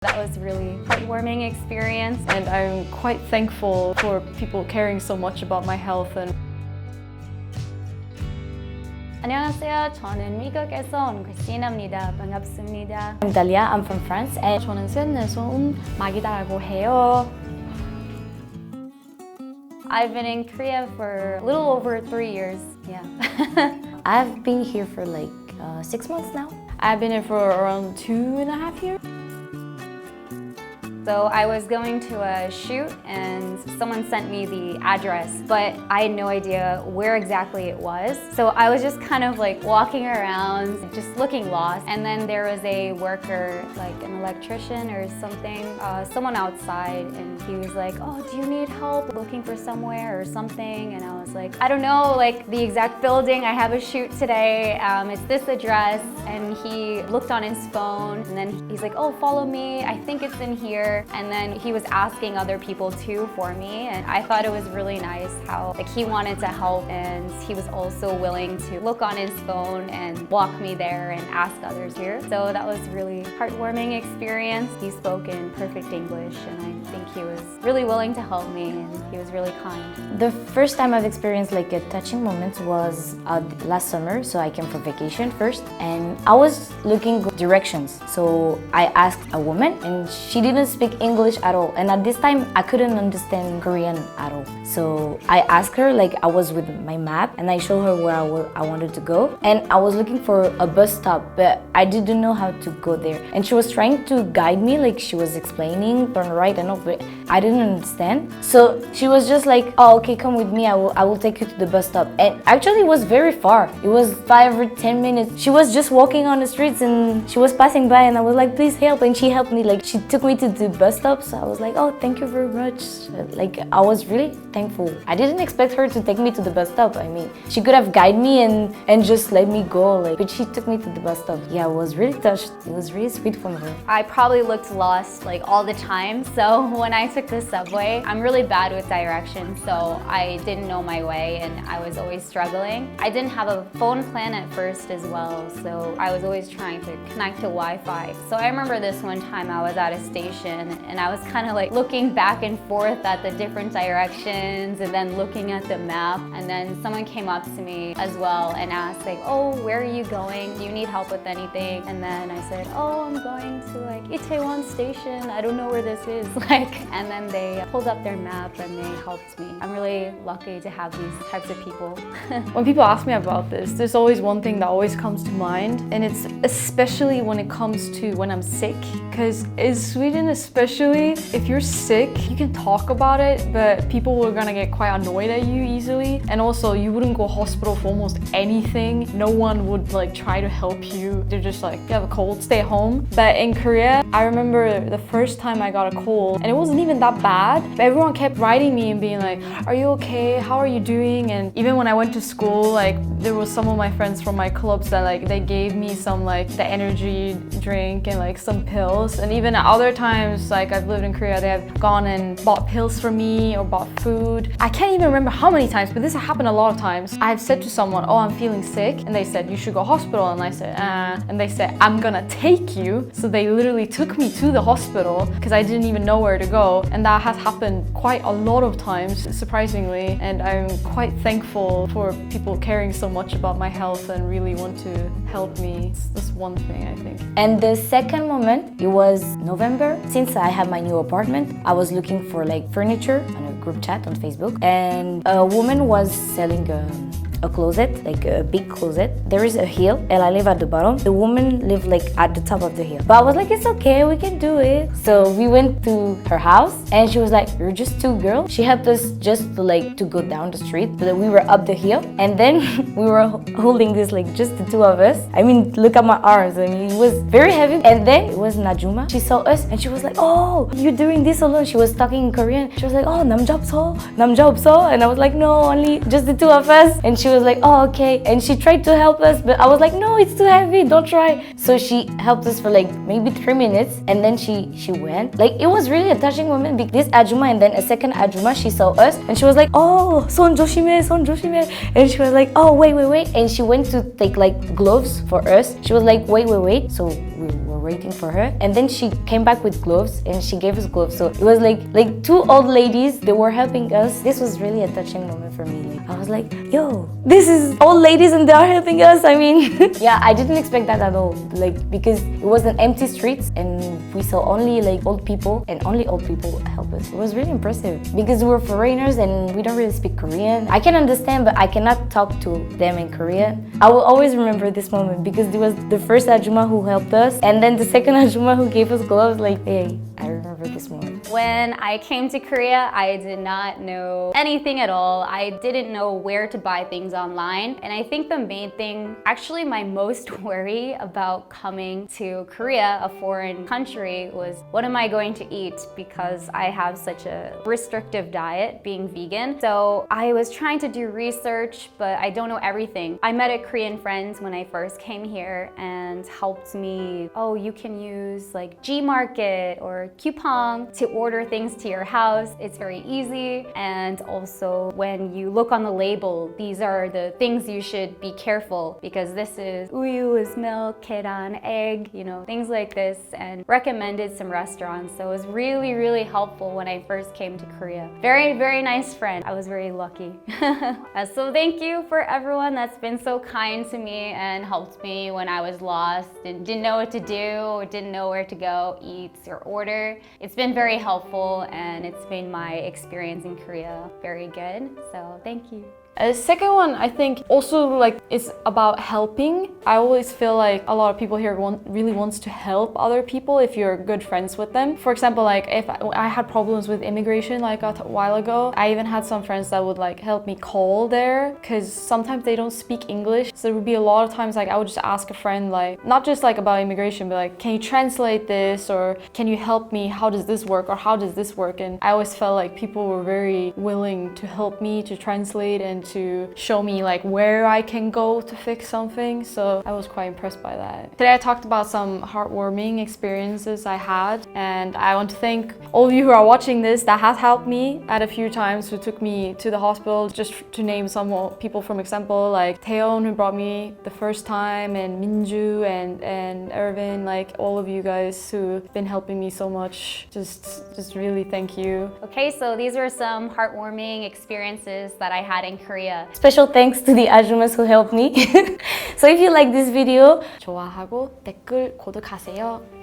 That was really heartwarming experience. And I'm quite thankful for people caring so much about my health. And 안녕하세요. 저는 미국에서온 크리스티나입니다. 반갑습니다. I'm Dalia, I'm from France. And 저는 스웨덴에서온 마기다라고 해요. I've been in Korea for a little over 3 years. Yeah. I've been here for like 6 months now. I've been here for around 2.5 years. So I was going to a shoot and someone sent me the address, but I had no idea where exactly it was. So I was just kind of like walking around, just looking lost. And then there was a worker, like an electrician or something, someone outside, and he was like, "Oh, do you need help looking for somewhere or something?" And I was like, "I don't know, like the exact building. I have a shoot today. It's this address." And he looked on his phone and then he's like, "Oh, follow me. I think it's in here." And then he was asking other people too for me, and I thought it was really nice how like he wanted to help and he was also willing to look on his phone and walk me there and ask others here. So that was really heartwarming experience. He spoke in perfect English and I think he was really willing to help me and he was really kind. The first time I've experienced like a touching moment was last summer. So I came for vacation first and I was looking directions. So I asked a woman and she didn't speak English at all, and at this time I couldn't understand Korean at all. So I asked her, like I was with my map and I showed her where I wanted to go, and I was looking for a bus stop but I didn't know how to go there, and she was trying to guide me, like she was explaining turn right and all, but I didn't understand. So she was just like, "Oh, okay, come with me, I will take you to the bus stop." And actually it was very far. It was 5 or 10 minutes. She was just walking on the streets and she was passing by and I was like, "Please help," and she helped me. Like she took me to the bus stop, so I was like, "Oh, thank you very much." Like I was really thankful. I didn't expect her to take me to the bus stop. I mean, she could have guided me and just let me go, like, but she took me to the bus stop. Yeah, I was really touched. It was really sweet from her. I probably looked lost like all the time, so when I took the subway, I'm really bad with directions, so I didn't know my way and I was always struggling. I didn't have a phone plan at first as well, so I was always trying to connect to Wi-Fi. So I remember this one time I was at a station and I was kind of like looking back and forth at the different directions and then looking at the map, and then someone came up to me as well and asked like, "Oh, where are you going? Do you need help with anything?" And then I said, "Oh, I'm going to like Itaewon station. I don't know where this is." Like, and then they pulled up their map and they helped me. I'm really lucky to have these types of people. when people ask me about this, there's always one thing that always comes to mind, and it's especially when it comes to when I'm sick. Because in Sweden especially, if you're sick, you can talk about it, but people are gonna get quite annoyed at you easily. And also, you wouldn't go hospital for almost anything. No one would like try to help you. They're just like, "You have a cold, stay home." But in Korea, I remember the first time I got a cold, and it wasn't even that bad, but everyone kept writing me and being like, "Are you okay? How are you doing?" And even when I went to school, like there was some of my friends from my clubs that like they gave me some like the energy drink and like some pills. And even at other times, like I've lived in Korea, they have gone and bought pills for me or bought food. I can't even remember how many times, but this happened a lot of times. I've said to someone, "Oh, I'm feeling sick," and they said, "You should go hospital," and I said, and they said, "I'm gonna take you." So they literally took me to the hospital because I didn't even know where to go, and that has happened quite a lot of times, surprisingly. And I'm quite thankful for people caring so much about my health and really want to help me. That's one thing I think. And the second moment, it was November. Since I have my new apartment, I was looking for like furniture on a group chat on Facebook, and a woman was selling a closet, like a big closet. There is a hill and I live at the bottom. The woman lived like at the top of the hill. But I was like, "It's okay, we can do it." So we went to her house and she was like, "You're just two girls." She helped us just to go down the street, but we were up the hill, and then we were holding this like just the two of us. I mean, look at my arms. I mean, it was very heavy. And then it was Najuma. She saw us and she was like, "Oh, you're doing this alone." She was talking in Korean. She was like, "Oh, 남자 없어, 남자 없어," and I was like, "No, only just the two of us." And she was like, "Oh, okay." And she tried to help us, but I was like, "No, it's too heavy, don't try." So she helped us for like maybe 3 minutes, and then she went. Like it was really a touching moment. This Ajuma and then a second Ajuma, she saw us and she was like, "Oh, 손 조심해, 손 조심해." And she was like, "Oh, wait. And she went to take like gloves for us. She was like, wait. So we were waiting for her. And then she came back with gloves and she gave us gloves. So it was like two old ladies, they were helping us. This was really a touching moment for me. Like, I was like, yo, this is old ladies and they are helping us. I mean, yeah, I didn't expect that at all. Like, because it was an empty streets and we saw only like old people and only old people help us. It was really impressive because we were foreigners and we don't really speak Korean. I can understand, but I cannot talk to them in Korean. I will always remember this moment because it was the first Ajuma who helped us and then the second Ajuma who gave us gloves. Like, hey, I remember this moment. When I came to Korea, I did not know anything at all. I didn't know where to buy things online. And I think the main thing, actually my most worry about coming to Korea, a foreign country, was what am I going to eat because I have such a restrictive diet being vegan. So I was trying to do research, but I don't know everything. I met a Korean friend when I first came here and helped me, oh, you can use like Gmarket or Coupang to order things to your house. It's very easy. And also when you look on the label, these are the things you should be careful because this is uyu is milk, keran, egg, you know, things like this, and recommended some restaurants. So it was really, really helpful when I first came to Korea. Very, very nice friend. I was very lucky. So thank you for everyone that's been so kind to me and helped me when I was lost and didn't know what to do or didn't know where to go, eat or order. It's been very helpful and it's made my experience in Korea very good. So thank you. The second one, I think, also like is about helping. I always feel like a lot of people here really wants to help other people if you're good friends with them. For example, like if I had problems with immigration like a while ago, I even had some friends that would like help me call there because sometimes they don't speak English. So there would be a lot of times like I would just ask a friend like, not just like about immigration, but like, can you translate this or can you help me? How does this work or how does this work? And I always felt like people were very willing to help me to translate and to show me like where I can go to fix something. So I was quite impressed by that. Today I talked about some heartwarming experiences I had, and I want to thank all of you who are watching this that has helped me at a few times, who took me to the hospital. Just to name some people from example, like Taeyeon who brought me the first time, and Minju and Irvin, like all of you guys who've been helping me so much. Just really thank you. Okay, so these were some heartwarming experiences that I had in Korea. Special thanks to the Ajumas who helped me. So if you like this video, 좋아하고 댓글 구독하세요.